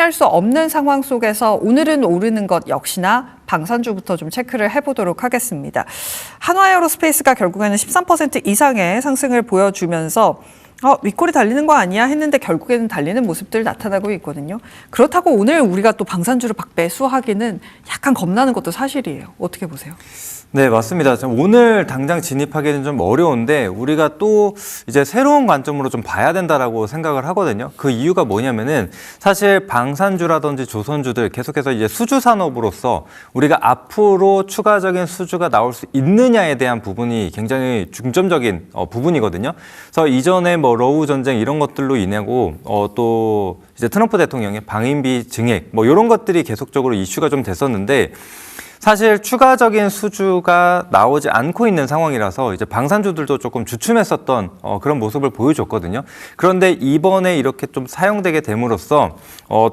피할 수 없는 상황 속에서 오늘은 오르는 것 역시나 방산주부터 좀 체크를 해보도록 하겠습니다. 한화에어로스페이스가 결국에는 13% 이상의 상승을 보여주면서 윗골이 달리는 거 아니야 했는데 결국에는 달리는 모습들 나타나고 있거든요. 그렇다고 오늘 우리가 또 방산주를 매수하기는 약간 겁나는 것도 사실이에요. 어떻게 보세요? 네, 맞습니다. 오늘 당장 진입하기는 좀 어려운데 우리가 또 이제 새로운 관점으로 좀 봐야 된다라고 생각을 하거든요. 그 이유가 뭐냐면은 사실 방산주라든지 조선주들 계속해서 이제 수주 산업으로서 우리가 앞으로 추가적인 수주가 나올 수 있느냐에 대한 부분이 굉장히 중점적인 부분이거든요. 그래서 이전에 뭐 러우 전쟁 이런 것들로 인하고 또 이제 트럼프 대통령의 방위비 증액 뭐 이런 것들이 계속적으로 이슈가 좀 됐었는데 사실 추가적인 수주가 나오지 않고 있는 상황이라서 이제 방산주들도 조금 주춤했었던 그런 모습을 보여줬거든요. 그런데 이번에 이렇게 좀 사용되게 됨으로써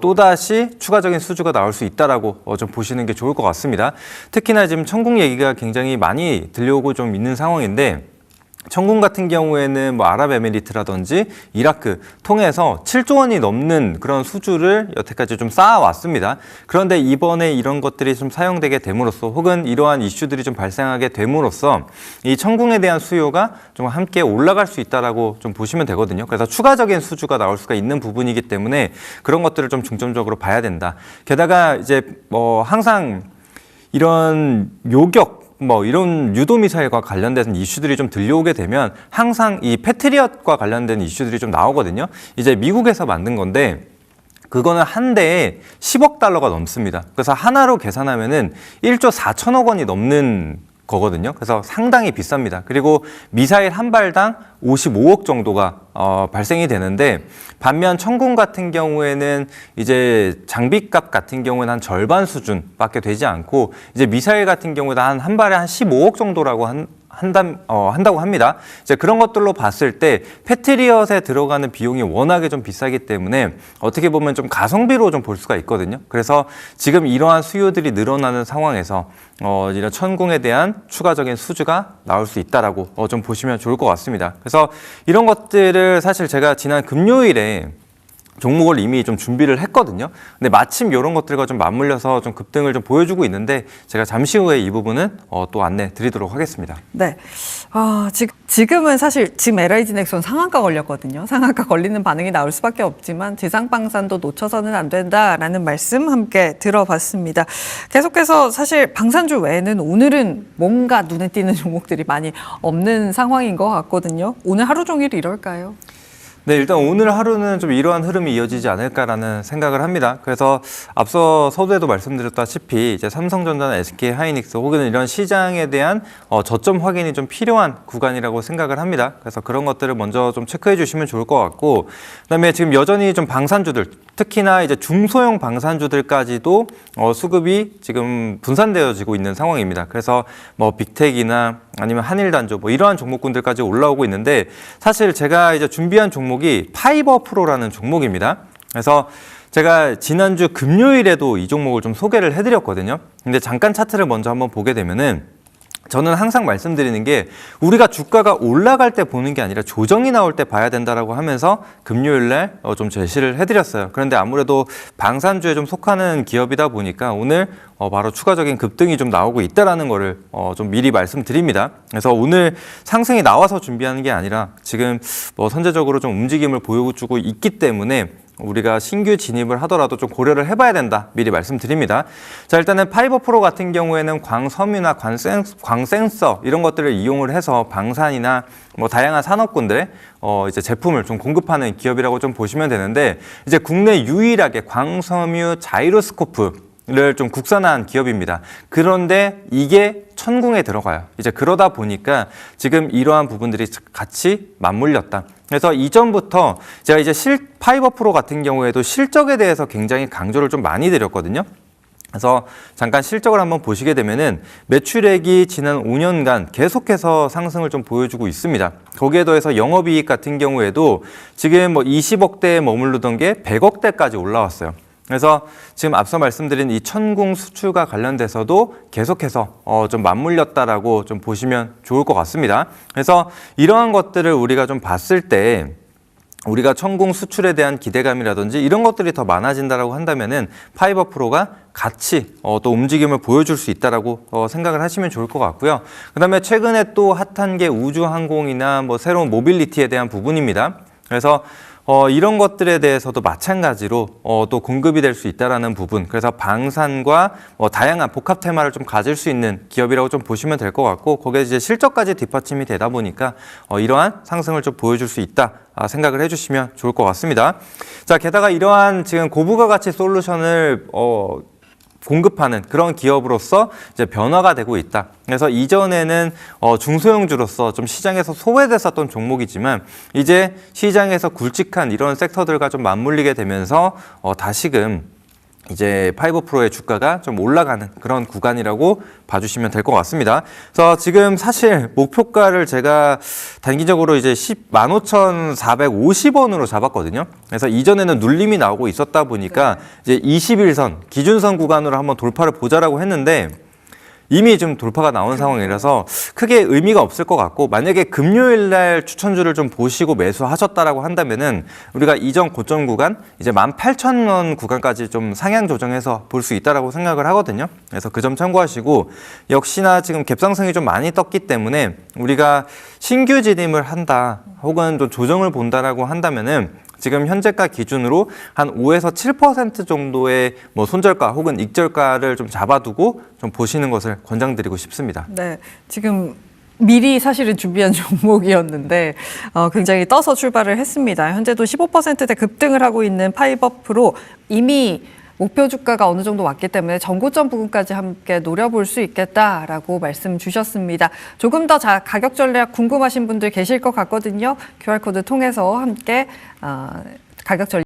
또다시 추가적인 수주가 나올 수 있다라고 좀 보시는 게 좋을 것 같습니다. 특히나 지금 천궁 얘기가 굉장히 많이 들려오고 좀 있는 상황인데 천궁 같은 경우에는 뭐 아랍에미리트라든지 이라크 통해서 7조 원이 넘는 그런 수주를 여태까지 좀 쌓아왔습니다. 그런데 이번에 이런 것들이 좀 사용되게 됨으로써 혹은 이러한 이슈들이 좀 발생하게 됨으로써 이 천궁에 대한 수요가 좀 함께 올라갈 수 있다라고 좀 보시면 되거든요. 그래서 추가적인 수주가 나올 수가 있는 부분이기 때문에 그런 것들을 좀 중점적으로 봐야 된다. 게다가 이제 뭐 항상 이런 요격 뭐 이런 유도미사일과 관련된 이슈들이 좀 들려오게 되면 항상 이 패트리엇과 관련된 이슈들이 좀 나오거든요. 이제 미국에서 만든 건데 그거는 한 대에 10억 달러가 넘습니다. 그래서 하나로 계산하면은 1조 4천억 원이 넘는 거거든요. 그래서 상당히 비쌉니다. 그리고 미사일 한 발당 55억 정도가 발생이 되는데 반면 천궁 같은 경우에는 이제 장비값 같은 경우에는 한 절반 수준밖에 되지 않고 이제 미사일 같은 경우에는 한 발에 한 15억 정도라고 한다고 합니다. 이제 그런 것들로 봤을 때 패트리엇에 들어가는 비용이 워낙에 좀 비싸기 때문에 어떻게 보면 좀 가성비로 좀 볼 수가 있거든요. 그래서 지금 이러한 수요들이 늘어나는 상황에서 이런 천궁에 대한 추가적인 수주가 나올 수 있다라고 좀 보시면 좋을 것 같습니다. 그래서 이런 것들을 사실 제가 지난 금요일에 종목을 이미 좀 준비를 했거든요. 근데 마침 이런 것들과 좀 맞물려서 좀 급등을 좀 보여주고 있는데 제가 잠시 후에 이 부분은 또 안내 드리도록 하겠습니다. 네. 지금은 사실 지금 LIG 넥슨 상한가 걸렸거든요. 상한가 걸리는 반응이 나올 수밖에 없지만 지상방산도 놓쳐서는 안 된다라는 말씀 함께 들어봤습니다. 계속해서 사실 방산주 외에는 오늘은 뭔가 눈에 띄는 종목들이 많이 없는 상황인 것 같거든요. 오늘 하루 종일 이럴까요? 네, 일단 오늘 하루는 좀 이러한 흐름이 이어지지 않을까라는 생각을 합니다. 그래서 앞서 서두에도 말씀드렸다시피 이제 삼성전자나 SK하이닉스 혹은 이런 시장에 대한 저점 확인이 좀 필요한 구간이라고 생각을 합니다. 그래서 그런 것들을 먼저 좀 체크해 주시면 좋을 것 같고, 그다음에 지금 여전히 좀 방산주들, 특히나 이제 중소형 방산주들까지도 수급이 지금 분산되어지고 있는 상황입니다. 그래서 뭐 빅텍이나 아니면 한일단조 뭐 이러한 종목군들까지 올라오고 있는데 사실 제가 이제 준비한 종목이 파이버 프로라는 종목입니다. 그래서 제가 지난주 금요일에도 이 종목을 좀 소개를 해드렸거든요. 근데 잠깐 차트를 먼저 한번 보게 되면은 저는 항상 말씀드리는 게 우리가 주가가 올라갈 때 보는 게 아니라 조정이 나올 때 봐야 된다라고 하면서 금요일 날 좀 제시를 해드렸어요. 그런데 아무래도 방산주에 좀 속하는 기업이다 보니까 오늘 바로 추가적인 급등이 좀 나오고 있다라는 거를 좀 미리 말씀드립니다. 그래서 오늘 상승이 나와서 준비하는 게 아니라 지금 뭐 선제적으로 좀 움직임을 보여주고 있기 때문에 우리가 신규 진입을 하더라도 좀 고려를 해봐야 된다. 미리 말씀드립니다. 자, 일단은 파이버 프로 같은 경우에는 광섬유나 광센서 이런 것들을 이용을 해서 방산이나 뭐 다양한 산업군들의 이제 제품을 좀 공급하는 기업이라고 좀 보시면 되는데 이제 국내 유일하게 광섬유 자이로스코프를 좀 국산화한 기업입니다. 그런데 이게 천궁에 들어가요. 이제 그러다 보니까 지금 이러한 부분들이 같이 맞물렸다. 그래서 이전부터 제가 이제 파이버 프로 같은 경우에도 실적에 대해서 굉장히 강조를 좀 많이 드렸거든요. 그래서 잠깐 실적을 한번 보시게 되면은 매출액이 지난 5년간 계속해서 상승을 좀 보여주고 있습니다. 거기에 더해서 영업이익 같은 경우에도 지금 뭐 20억대에 머무르던 게 100억대까지 올라왔어요. 그래서 지금 앞서 말씀드린 이 천궁 수출과 관련돼서도 계속해서 좀 맞물렸다라고 좀 보시면 좋을 것 같습니다. 그래서 이러한 것들을 우리가 좀 봤을 때 우리가 천공 수출에 대한 기대감이라든지 이런 것들이 더 많아진다라고 한다면은 파이버 프로가 같이 또 움직임을 보여줄 수 있다라고 생각을 하시면 좋을 것 같고요. 그다음에 최근에 또 핫한 게 우주항공이나 뭐 새로운 모빌리티에 대한 부분입니다. 그래서 이런 것들에 대해서도 마찬가지로 또 공급이 될 수 있다라는 부분. 그래서 방산과 다양한 복합 테마를 좀 가질 수 있는 기업이라고 좀 보시면 될 것 같고, 거기에 이제 실적까지 뒷받침이 되다 보니까 이러한 상승을 좀 보여줄 수 있다 생각을 해주시면 좋을 것 같습니다. 자, 게다가 이러한 지금 고부가 가치 솔루션을 공급하는 그런 기업으로서 이제 변화가 되고 있다. 그래서 이전에는 중소형주로서 좀 시장에서 소외됐었던 종목이지만 이제 시장에서 굵직한 이런 섹터들과 좀 맞물리게 되면서 다시금 이제 파이버 프로의 주가가 좀 올라가는 그런 구간이라고 봐주시면 될 것 같습니다. 그래서 지금 사실 목표가를 제가 단기적으로 이제 15,450원으로 잡았거든요. 그래서 이전에는 눌림이 나오고 있었다 보니까 이제 21선 기준선 구간으로 한번 돌파를 보자라고 했는데 이미 좀 돌파가 나온 상황이라서 크게 의미가 없을 것 같고, 만약에 금요일 날 추천주를 좀 보시고 매수하셨다라고 한다면은 우리가 이전 고점 구간 이제 18,000원 구간까지 좀 상향 조정해서 볼 수 있다라고 생각을 하거든요. 그래서 그 점 참고하시고, 역시나 지금 갭상승이 좀 많이 떴기 때문에 우리가 신규 진입을 한다 혹은 좀 조정을 본다라고 한다면은 지금 현재가 기준으로 한 5에서 7% 정도의 뭐 손절가 혹은 익절가를 좀 잡아두고 좀 보시는 것을 권장드리고 싶습니다. 네, 지금 미리 사실은 준비한 종목이었는데 굉장히 떠서 출발을 했습니다. 현재도 15%대 급등을 하고 있는 파이버 프로, 이미 목표 주가가 어느 정도 왔기 때문에 전고점 부근까지 함께 노려볼 수 있겠다라고 말씀 주셨습니다. 조금 더 가격 전략 궁금하신 분들 계실 것 같거든요. QR코드 통해서 함께 가격 전략